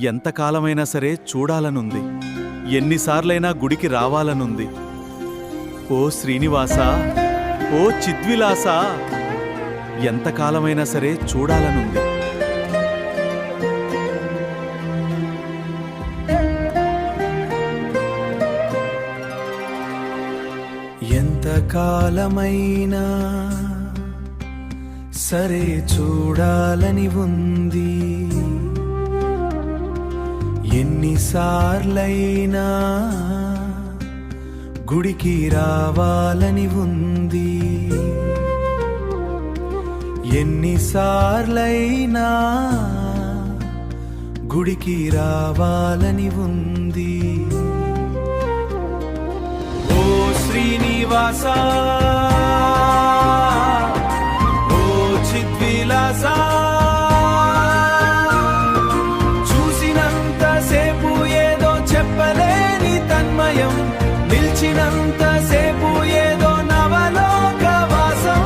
ఎంతకాలమైనా సరే చూడాలనుంది. ఎన్నిసార్లైనా గుడికి రావాలనుంది. ఓ శ్రీనివాస, ఓ చిద్విలాస, ఎంతకాలమైనా సరే చూడాలనుంది. ఎంతకాలమైనా సరే చూడాలని ఉంది. ఎన్నిసార్లైనా గుడికి రావాలని ఉంది. ఎన్నిసార్లైనా గుడికి రావాలని ఉంది. ఓ శ్రీనివాస, ఓ చిద్విలాస, చూసినంతసేపు ఏదో చెప్పలేని తన్మయం, నిలిచినంతసేపు ఏదో నవలోకవాసం.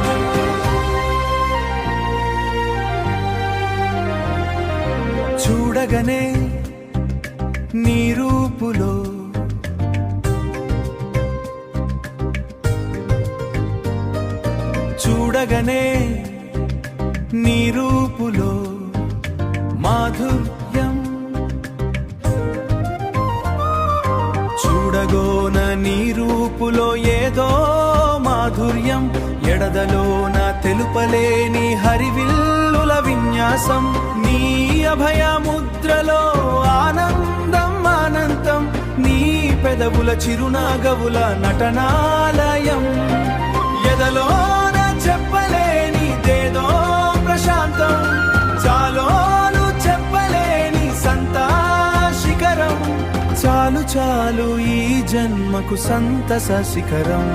చూడగనే నీ రూపులో చూడగనే నీ రూపులో మాధుర్యం, చూడగోన నీ రూపులో ఏదో మాధుర్యం, ఎడదలోన తెలుపలేని హరివిల్లుల విన్యాసం, నీ అభయముద్రలో ఆనందం అనంతం, నీ పెదవుల చిరునాగవుల నటనాలయం, ఎదలోన చెప్పలేనిదేదో ప్రశాంతం, చాలోను చెప్పలేని సంతాశిఖరం, చాలు చాలు ఈ జన్మకు సంతస శిఖరం.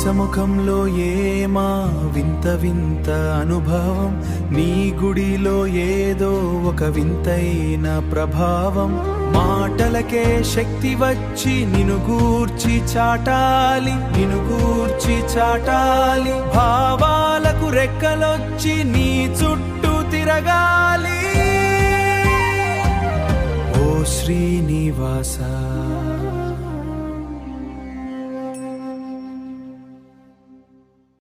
సముఖంలో ఏమా వింత వింత అనుభవం, నీ గుడిలో ఏదో ఒక వింతైన ప్రభావం, మాటలకే శక్తి వచ్చి నిన్ను గూర్చి చాటాలి, నిన్ను గూర్చి చాటాలి, భావాలకు రెక్కలొచ్చి నీ చుట్టూ తిరగాలి. ఓ శ్రీనివాస.